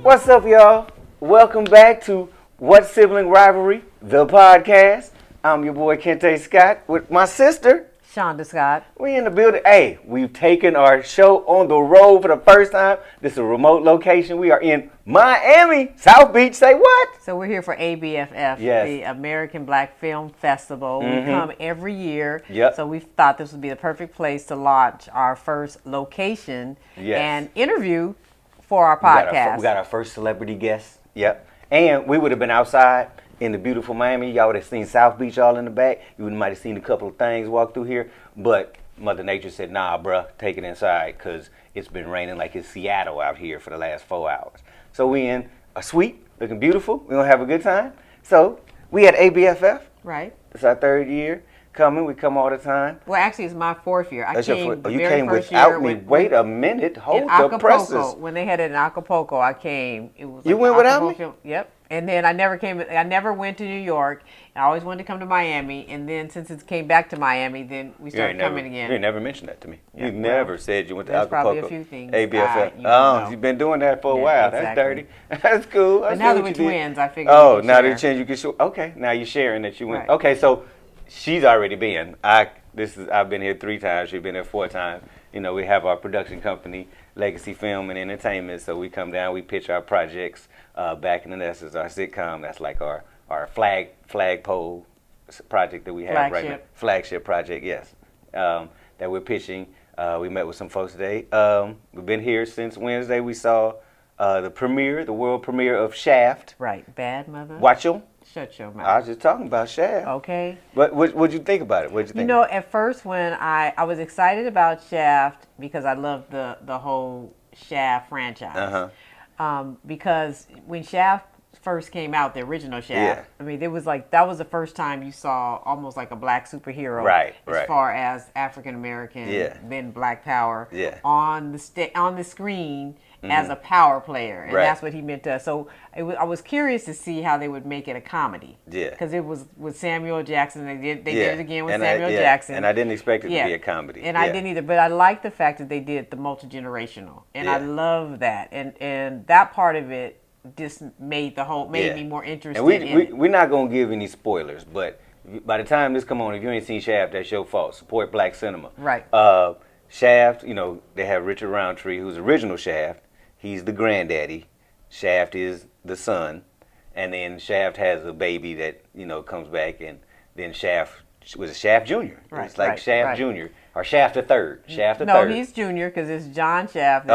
What's up, y'all? Welcome back to SIbling RIvalry, the podcast. I'm your boy Kente Scott with my sister Shonda Scott. We in the building. Hey, we've taken our show on the road for the first time. This is a remote location. We are in Miami, South Beach. Say what? So we're here for ABFF, the American Black Film Festival. We come every year. Yep. So we thought this would be the perfect place to launch our first location and interview for our podcast. We got our first celebrity guest. Yep. And we would have been outside in the beautiful Miami. Y'all would have seen South Beach all in the back. You might have seen a couple of things walk through here. But Mother Nature said, nah, bruh, take it inside because it's been raining like it's Seattle out here for the last 4 hours. So we in a suite, looking beautiful. We're going to have a good time. So we at ABFF. Right. It's our third year coming. We come all the time. Well, actually, it's my fourth year. You came without me. Wait a minute. Hold the presses. When they had it in Acapulco, I came. It was you went without me? Yep. And then I never went to New York. I always wanted to come to Miami. And then since it came back to Miami, then we started coming again. You never mentioned that to me. You never said you went to Acapulco. There's probably a few things. ABFF. You've been doing that for a while. Exactly. That's dirty. That's cool. But now that we're twins, I figured now that you can show. Okay, now you're sharing that you went. Right. Okay, so she's already been. I've been here 3 times. She's been here 4 times. You know, we have our production company, Legacy Film and Entertainment. So we come down, we pitch our projects. Back in the Nest is our sitcom. That's like our flagpole project that we have right now. Flagship project, yes. That we're pitching. We met with some folks today. We've been here since Wednesday. We saw the world premiere of Shaft. Right, Bad Mother. Watch them. Shut your mouth. I was just talking about Shaft. Okay. But what'd you think about it? What'd you think? You know, at first when I was excited about Shaft because I loved the whole Shaft franchise. Because when Shaft first came out, the original Shaft, I mean, it was like that was the first time you saw almost like a black superhero, as far as African American, then Black Power, on the screen as a power player, and that's what he meant to us. So I was curious to see how they would make it a comedy, because it was with Samuel Jackson. They did it again with Samuel Jackson, and I didn't expect it to be a comedy, and I didn't either. But I like the fact that they did the multi-generational, and I love that, and that part of it just made me more interested. And we're not gonna give any spoilers, but by the time this come on, if you ain't seen Shaft, that's your fault. Support black cinema. Right. Shaft, you know, they have Richard Roundtree, who's original Shaft. He's the granddaddy. Shaft is the son, and then Shaft has a baby that comes back, and then Shaft was Shaft Jr. Right, it's like Shaft Jr. or Shaft the Third. Shaft the Third. No, he's Jr. because it's John Shaft.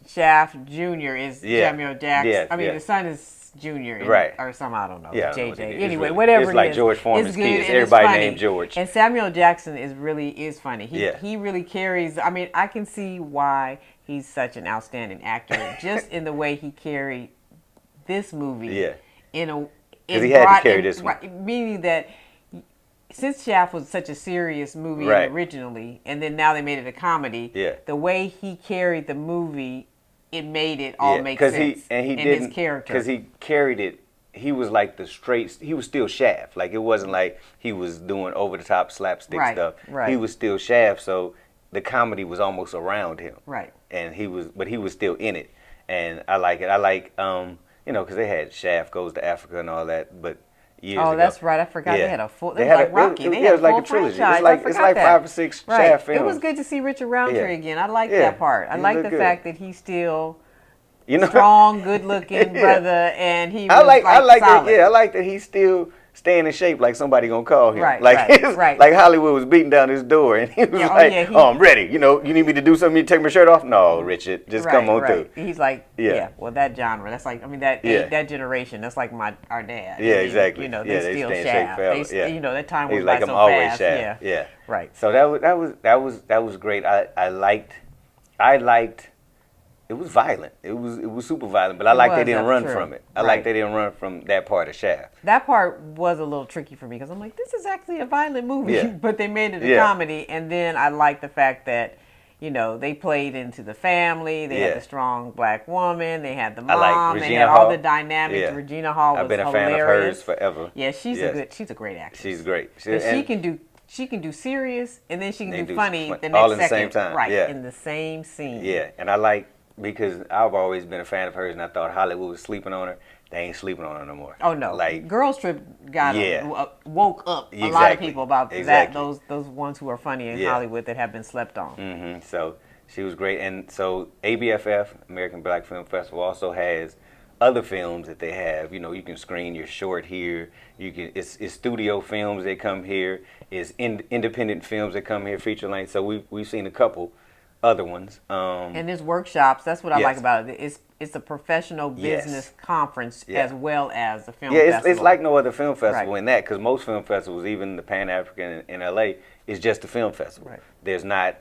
Shaft Jr. is Samuel Jackson. I mean, the son is Junior, or some, I don't know, JJ. Anyway, whatever it is. It's like George Foreman's kids. Everybody named George. And Samuel Jackson is funny. He really carries. I mean, I can see why he's such an outstanding actor, just in the way he carried this movie. Because he had to carry this one. Meaning that since Shaft was such a serious movie originally, and then now they made it a comedy, the way he carried the movie, it made it all make sense. His character. Because he carried it, he was like he was still Shaft. Like, it wasn't like he was doing over-the-top slapstick stuff. Right. He was still Shaft, so the comedy was almost around him. Right. And he was still in it. And I like it. I like, because they had Shaft Goes to Africa and all that, but years ago. That's right. I forgot they had a full. It was like Rocky. They had it was like a trilogy. It's like 5 or 6 Shaft films. It was good to see Richard Roundtree again. I like that part. I like the fact that he's still strong, good-looking brother, and he was solid. I like that he's still staying in shape, like somebody gonna call him. Like Hollywood was beating down his door, and he was I'm ready. You need me to do something? You take my shirt off? No, Richard, just come on through. He's like, well, that genre. That's like, that generation. That's like our dad. Yeah, exactly. They still Shaft. That time was like, so I'm always fast. Shaft. Yeah. Right. So that was great. I liked. It was violent. It was super violent, but I like they didn't run from it. I like they didn't run from that part of Shaft. That part was a little tricky for me because I'm like, this is actually a violent movie, but they made it a comedy. And then I like the fact that, they played into the family. They had the strong black woman. They had the mom. They had all the dynamics. Regina Hall was hilarious. I've been a fan of hers forever. Yeah, she's a great actress. She's great. She can do serious, and then she can do funny the next all second. All in the same time. In the same scene. Yeah, and I like because I've always been a fan of hers, and I thought Hollywood was sleeping on her. They ain't sleeping on her no more. Oh no! Like Girls Trip got woke up a Exactly. lot of people about that. Exactly. Those ones who are funny in Hollywood that have been slept on. Mm-hmm. So she was great, and so ABFF, American Black Film Festival, also has other films that they have. You know, you can screen your short here. You can it's studio films that come here. It's independent films that come here, feature length. So we've seen a couple other ones. And there's workshops. That's what I like about it. It's a professional business conference as well as the film festival. It's like no other film festival in that, because most film festivals, even the Pan African in LA, is just a film festival. Right. There's not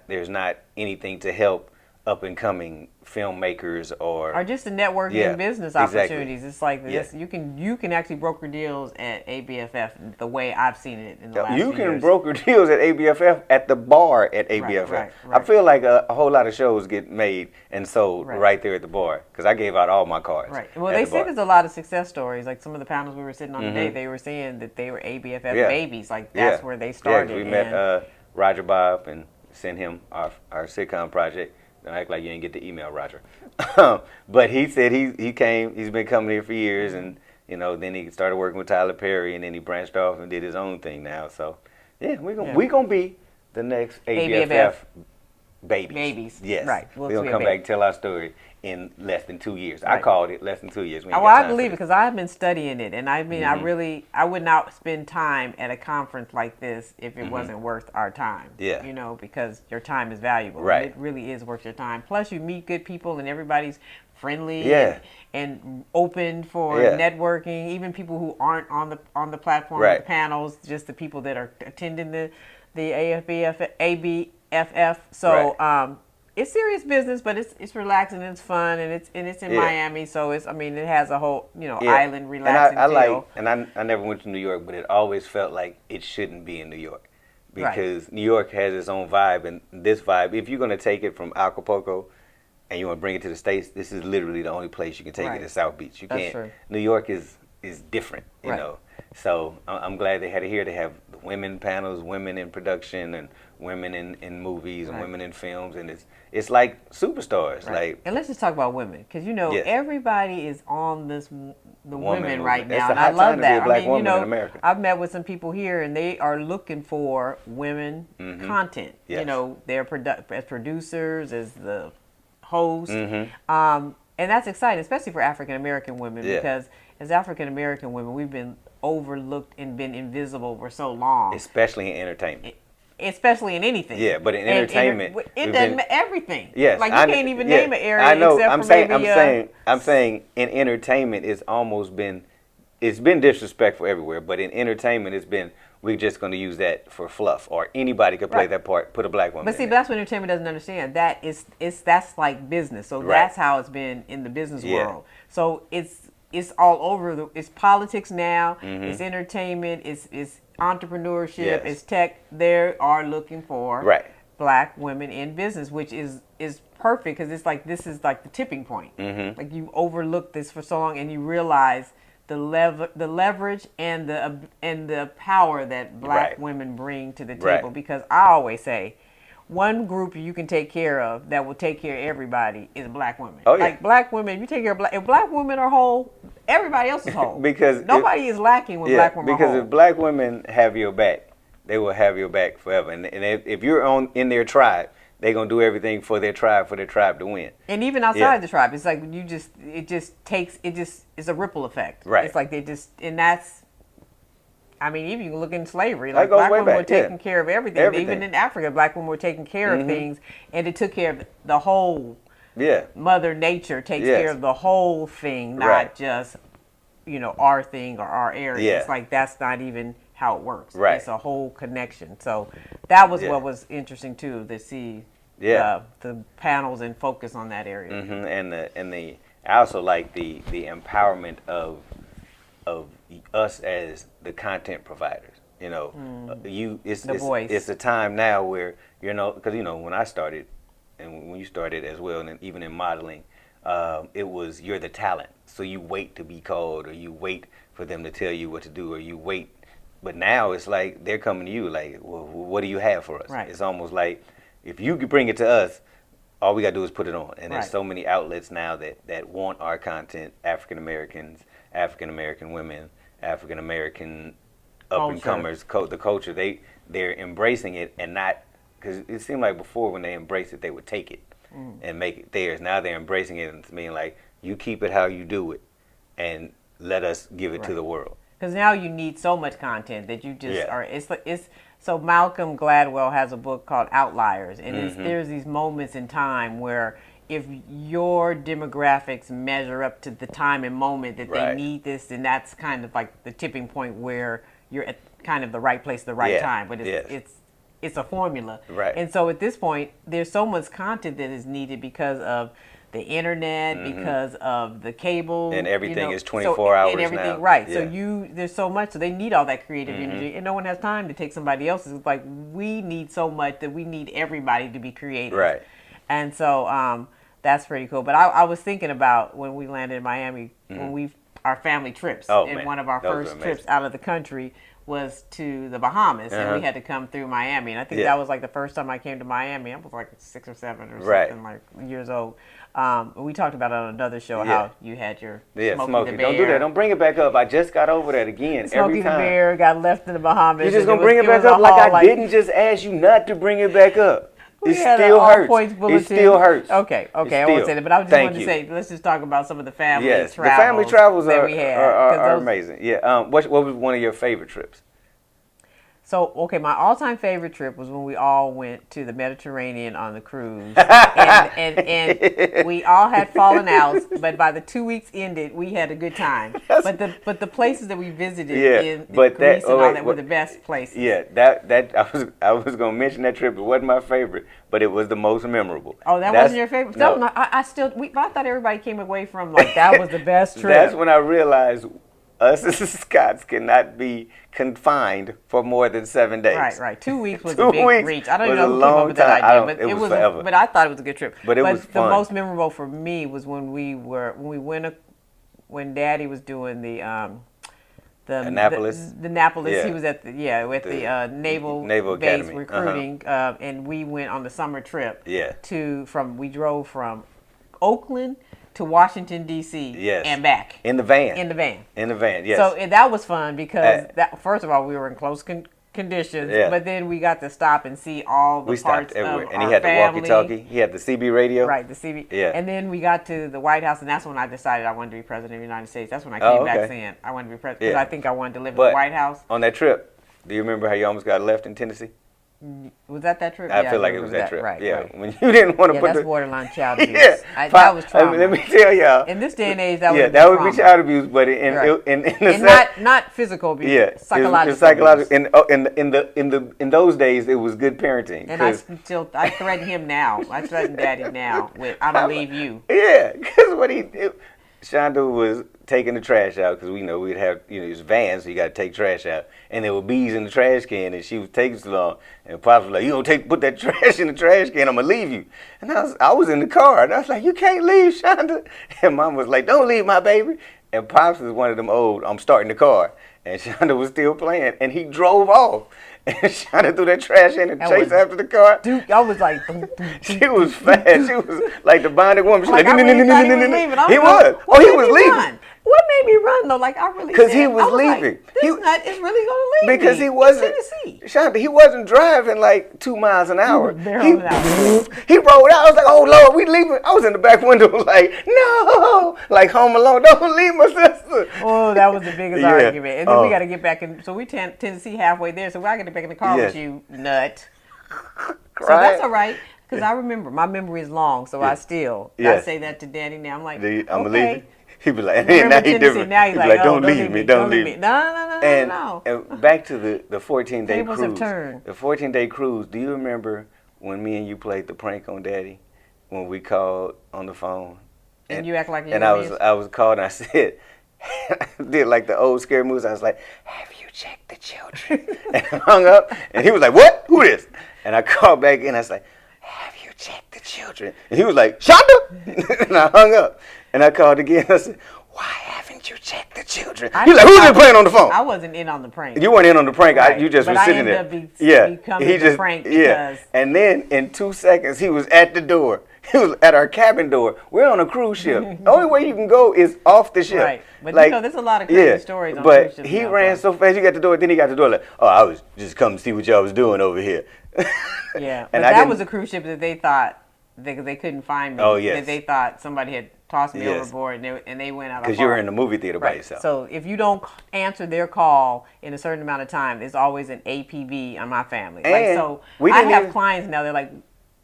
anything to help up and coming filmmakers or just the networking and business opportunities. It's like this. You can actually broker deals at ABFF the way I've seen it in the last few years. You can broker deals at ABFF at the bar at ABFF. Right. I feel like a whole lot of shows get made and sold right there at the bar, because I gave out all my cards. Right. Well, they said there's a lot of success stories. Like some of the panels we were sitting on today, they were saying that they were ABFF babies. Like that's where they started. Yeah, we met Roger Bob and sent him our sitcom project. Don't act like you didn't get the email, Roger. But he said he's been coming here for years, and then he started working with Tyler Perry, and then he branched off and did his own thing now. So yeah, we gonna be the next ABFF babies. Yes, right. We're gonna come back and tell our story in less than 2 years. Right. I called it less than 2 years. I believe it, because I've been studying it, and I mean, I would not spend time at a conference like this if it wasn't worth our time. Yeah. Because your time is valuable. Right. It really is worth your time. Plus, you meet good people, and everybody's friendly and open for networking. Even people who aren't on the platform, the panels, just the people that are attending the ABFF. So. It's serious business, but it's relaxing and it's fun, and it's in Miami, so it has a whole island relaxing feel. I never went to New York, but it always felt like it shouldn't be in New York, because New York has its own vibe, and this vibe, if you're going to take it from Acapulco and you want to bring it to the States, this is literally the only place you can take it to South Beach. You can't. True. New York is different, you know. So I'm glad they had it here. They have the women panels, women in production, and women in movies, and women in films, and it's like superstars. Like, and let's just talk about women, because everybody is on the women right now, and I love that. In America. I've met with some people here, and they are looking for women content. Yes. They're as producers, as the hosts, and that's exciting, especially for African American women, because as African American women, we've been overlooked and been invisible for so long, especially in entertainment. Especially in anything. Yeah, but in entertainment, it doesn't everything. Yes, like you can't even name an area. I know. Except I'm saying in entertainment, it's been disrespectful everywhere. But in entertainment, we're just going to use that for fluff, or anybody could play that part. Put a black woman. But see, that's what entertainment doesn't understand. That's like business. So that's how it's been in the business world. So it's all over. It's politics now. It's entertainment. It's entrepreneurship. It's tech. They are looking for black women in business, which is perfect, because it's like this is like the tipping point. Like you overlooked this for so long, and you realize the leverage and the power that black women bring to the table. Because I always say, one group you can take care of that will take care of everybody is black women. Oh, yeah. Like black women, if you take care of if black women are whole, everybody else is whole. Because nobody is lacking when black women are whole. Because if black women have your back, they will have your back forever. And if you're in their tribe, they're gonna do everything for their tribe to win. And even outside the tribe, it's like it's a ripple effect. Right. It's like even you can look in slavery, like black women were taking care of everything. Even in Africa, black women were taking care of things, and it took care of the whole. Mother Nature takes care of the whole thing, not just our thing or our area. It's like that's not even how it works. It's a whole connection. So that was what was interesting too, to see the panels and focus on that area. And I also like the empowerment of us as the content providers. It's a time now where because when I started, and when you started as well, and even in modeling, it was you're the talent, so you wait to be called, or you wait for them to tell you what to do, or you wait. But now it's like they're coming to you, like, well, what do you have for us? It's almost like if you could bring it to us, all we got to do is put it on. And there's Right. so many outlets now that want our content, African Americans, African American women, African American up and comers, the culture. They're embracing it and not, because it seemed like before when they embraced it, they would take it and make it theirs. Now they're embracing it and being like, you keep it how you do it and let us give it to the world. Because now you need so much content that you just Yeah. are. It's so Malcolm Gladwell has a book called Outliers, and there's these moments in time where if your demographics measure up to the time and moment that they need this, then that's kind of like the tipping point where you're at kind of the right place at the right time. But it's a formula. Right. And so at this point, there's so much content that is needed because of the internet, because of the cable, and everything is 24 hours and everything, now. right? Yeah. So there's so much, so they need all that creative energy, and no one has time to take somebody else's. It's like we need so much that we need everybody to be creative, Right? And so that's pretty cool. But I was thinking about when we landed in Miami, when our family trips, and one of our first trips out of the country was to the Bahamas, and we had to come through Miami. And I think that was like the first time I came to Miami. I was like 6 or 7 or something, like years old. We talked about it on another show how you had your Smokey the Bear. Don't do that. Don't bring it back up. I just got over that again. Smokey every time. the Bear got left in the Bahamas. You're just gonna bring it back up like I didn't just ask you not to bring it back up. It still hurts. It still hurts. Okay, I won't say that, but I just wanted to say, let's just talk about some of the family travels. The family travels that we had. are amazing. Yeah. What was one of your favorite trips? So, my all-time favorite trip was when we all went to the Mediterranean on the cruise, and we all had fallen outs, but by the 2 weeks ended, we had a good time. But the places that we visited in Greece and all that were the best places. Yeah, that I was gonna mention that trip. It wasn't my favorite, but it was the most memorable. Oh, that wasn't your favorite? No, I thought everybody came away from like that was the best trip. That's when I realized us as Scots cannot be confined for more than 7 days. Right. 2 weeks was a big reach. I don't even know who came up with that idea, but it was forever. But I thought it was a good trip. But it was fun. The most memorable for me was when Daddy was doing the Annapolis. The Annapolis. He was at the Naval Base Academy. recruiting, and we went on the summer trip. We drove from Oakland to Washington D.C. and back in the van. Yes. So that was fun because first of all we were in close conditions, but then we got to stop and see all the parts of everywhere. And our he had family. the walkie-talkie. He had the CB radio. Right, the CB. Yeah. And then we got to the White House, and that's when I decided I wanted to be president of the United States. That's when I came back saying I wanted to be president because I think I wanted to live in the White House. On that trip, do you remember how you almost got left in Tennessee? Was that trip? I feel like it was that trip. Right, yeah, right. When you didn't want to put that's borderline child abuse. That was trauma. Let me tell y'all. In this day and age, that would be child abuse, but not physical abuse. Yeah, psychological. Abuse. In those days, it was good parenting. And I threaten him now. I threaten Daddy now with I'm gonna leave you. Yeah, because Shonda was taking the trash out because we know we'd have these vans, so you got to take trash out, and there were bees in the trash can, and she was taking so long, and Pops was like, "You gonna put that trash in the trash can? I'm gonna leave you." And I was in the car, and I was like, "You can't leave, Shonda." And Mom was like, "Don't leave my baby." And Pops is one of them old, I'm starting the car, and Shonda was still playing, and he drove off. And Shonda threw that trash in and chased after the car. Dude, I was like, she was fast. She was like the bonded woman. She was like, he was. Oh, he was leaving. What made me run though? Like I really because he was leaving. Like, this nut is really gonna leave because me. He wasn't. Shonda, he wasn't driving like 2 miles an hour. He rolled out. I was like, "Oh Lord, we leaving." I was in the back window, like, "No!" Like Home Alone, don't leave my sister. Oh, that was the biggest argument. And then we got to get back in. So we Tennessee halfway there. So I got to get back in the car with you, nut. So that's all right. Because I remember, my memory is long, so I say that to Daddy now. I'm like, I'm gonna leave you. He'd be like, now he different. Now he's like, don't leave me, don't leave me. No. And back to the 14-day Tables cruise. have turned. The 14-day cruise. Do you remember when me and you played the prank on Daddy? When we called on the phone. And you act like you And I was called and I said, did like the old scary movies. I was like, "Have you checked the children?" And I hung up. And he was like, "What? Who this?" And I called back in. I was like, "Have you checked the children?" And he was like, "Shonda!" And I hung up. And I called again. I said, "Why haven't you checked the children?" He's like, "Who's been playing on the phone?" I wasn't in on the prank. You weren't in on the prank. Right. You just were sitting there. Becoming the prank because... And then in 2 seconds, he was at the door. It was at our cabin door. We're on a cruise ship. The only way you can go is off the ship. Right. But like, there's a lot of crazy stories on cruise ships. But he ran so fast, you got the door, then he got the door like, oh, I was just coming to see what y'all was doing over here. Yeah. But that was a cruise ship that they thought, they couldn't find me. Oh, yes. That they thought somebody had tossed me overboard, and they went out. Because you were in the movie theater by yourself. So if you don't answer their call in a certain amount of time, there's always an APB on my family. And so I have clients now, they're like,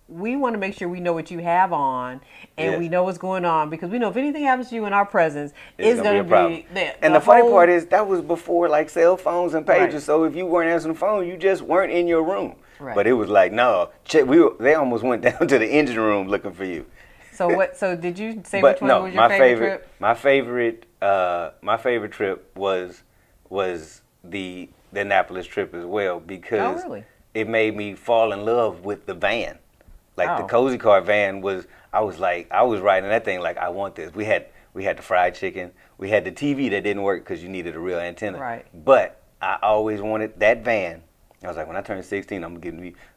we want to make sure we know what you have on, and we know what's going on, because we know if anything happens to you in our presence, it's going to be there. And the funny part is that was before like cell phones and pagers. Right. So if you weren't answering the phone, you just weren't in your room. Right. But it was like, no, they almost went down to the engine room looking for you. So what? So did you say which one was your favorite trip? My favorite trip was the Annapolis trip as well, because it made me fall in love with the van. Like the Cozy Car van was, I was riding that thing like, I want this. We had the fried chicken. We had the TV that didn't work because you needed a real antenna. Right. But I always wanted that van. I was like, when I turn 16,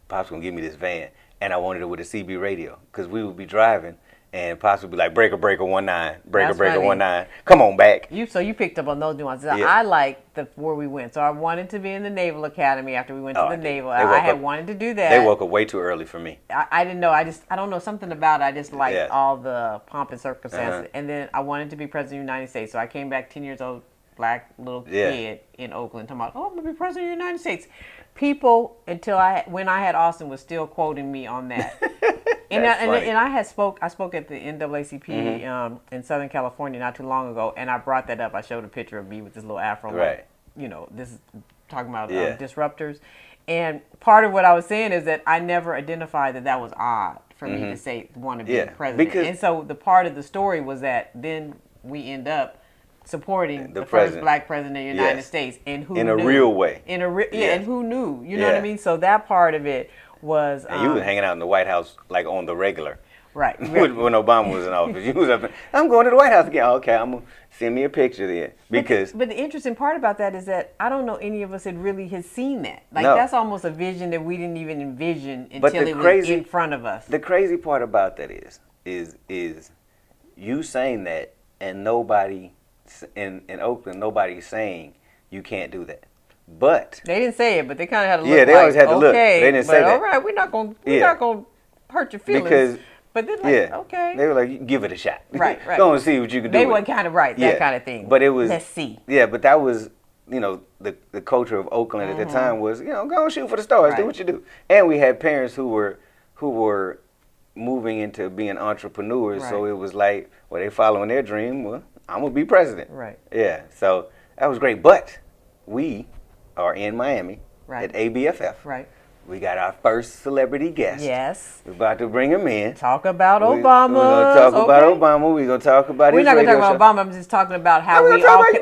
Pop's gonna give me this van, and I wanted it with a CB radio, because we would be driving. And possibly like breaker 19, breaker 19. Come on back. So you picked up on those nuances. Yeah. I like where we went. So I wanted to be in the Naval Academy after we went to the Naval. I had wanted to do that. They woke up way too early for me. I didn't know. I don't know, something about it. I just liked all the pomp and circumstances. And then I wanted to be president of the United States. So I came back 10 years old, black little kid in Oakland, talking about, I'm gonna be president of the United States. People when I had Austin was still quoting me on that. And I spoke at the NAACP in Southern California not too long ago, and I brought that up. I showed a picture of me with this little afro, like, this is talking about disruptors. And part of what I was saying is that I never identified that was odd for me to say want to be president. And so the part of the story was that then we end up supporting the first black president of the United States, and who in knew? A real way. And who knew? You know what I mean? So that part of it was. And you were hanging out in the White House like on the regular. Right. when Obama was in office, you was up. I'm going to the White House again. Okay, I'm gonna send me a picture there, because. But the interesting part about that is that I don't know any of us had seen that. Like that's almost a vision that we didn't even envision until it was in front of us. The crazy part about that is you saying that, and nobody in Oakland, nobody's saying you can't do that. But they didn't say it, but they kind of had to look. Yeah, they always had to look. They didn't say that. All right, we're not gonna hurt your feelings. Because, but then okay. They were like, give it a shot. Right. Go and see what you can do. They weren't kind of that kind of thing. But it was. Let's see. Yeah, but that was, the culture of Oakland at the time was, go and shoot for the stars, do what you do. And we had parents who were moving into being entrepreneurs, so it was like, well, they following their dream. Well, I'm gonna be president. Right. Yeah. So that was great. But we are in Miami at ABFF. Right. We got our first celebrity guest. Yes. We're about to bring him in. Talk about Obama. We're going to talk about Obama. We're going to talk about his radio show. We're not going to talk about Obama. I'm just talking about how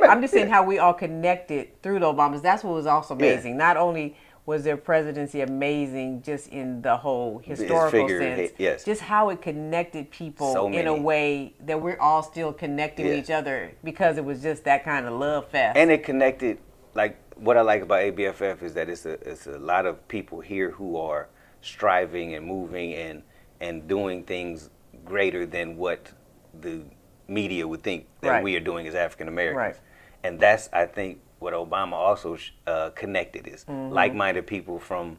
I'm just saying how we all connected through the Obamas. That's what was also amazing. Not only was their presidency amazing just in the whole historical sense, just how it connected people in a way that we're all still connecting with each other, because it was just that kind of love fest. And it connected, like, what I like about ABFF is that it's a lot of people here who are striving and moving and doing things greater than what the media would think that we are doing as African Americans. Right. And that's, I think, what Obama also connected is like-minded people from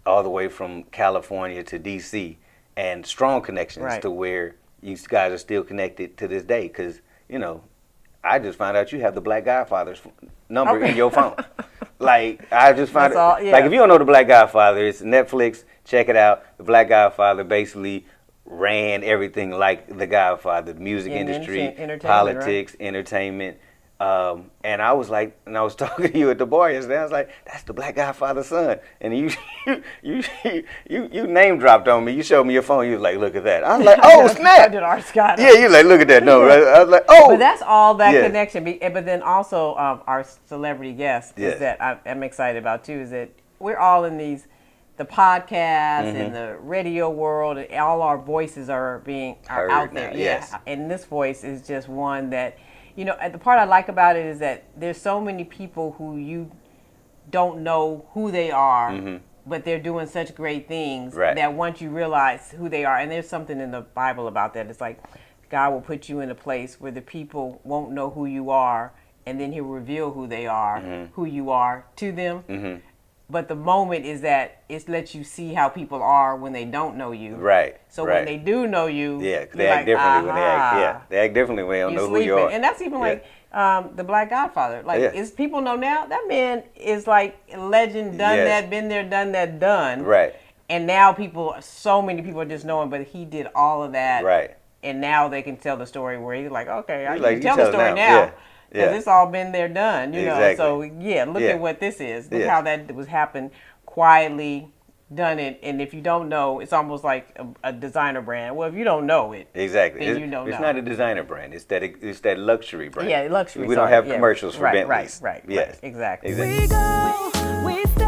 all the way from California to D.C. and strong connections to where you guys are still connected to this day. Because, I just found out you have the Black Godfather's number in your phone. Like, I just found it. Like, if you don't know the Black Godfather, it's Netflix. Check it out. The Black Godfather basically ran everything like the Godfather, the music industry, politics, entertainment. And I was like, and I was talking to you at the bar yesterday. I was like, "That's the Black Godfather's son." And you name dropped on me. You showed me your phone. You was like, "Look at that." I was like, "Oh snap!" I did our Scott. Yeah, you like, "Look at that." No, right? I was like, "Oh." But that's all that connection. But then also our celebrity guest is that I'm excited about too. Is that we're all in the podcast and the radio world, and all our voices are heard out there. Now, yes. And this voice is just one that. The part I like about it is that there's so many people who you don't know who they are but they're doing such great things Right. that once you realize who they are, and there's something in the Bible about that. It's like God will put you in a place where the people won't know who you are, and then He'll reveal who they are, who you are to them. But the moment is that it lets you see how people are when they don't know you. Right. So right. when they do know you, Yeah, 'cause you're they act like, differently when they act. "Aha." Yeah, they act differently when they don't You're know who you are. And that's even like the Black Godfather. Like, Yeah. is people know now that man is like a legend, done Yes. that, been there, done that, done. Right. And now so many people just know him, but he did all of that. Right. And now they can tell the story where he's like, okay, I He's can like, tell you the tell story now. now. Yeah. Because Yeah. it's all been there, done, you know. Exactly. So, yeah, look Yeah. at what this is. Look Yeah. how that was happened quietly, done it. And if you don't know, it's almost like a designer brand. Well, if you don't know it, Exactly. then you don't it's know. not a designer brand. It's that luxury brand. Yeah, luxury. We don't have commercials for right, Bentleys. Right. Yes. Exactly. Exactly. We go, we stay.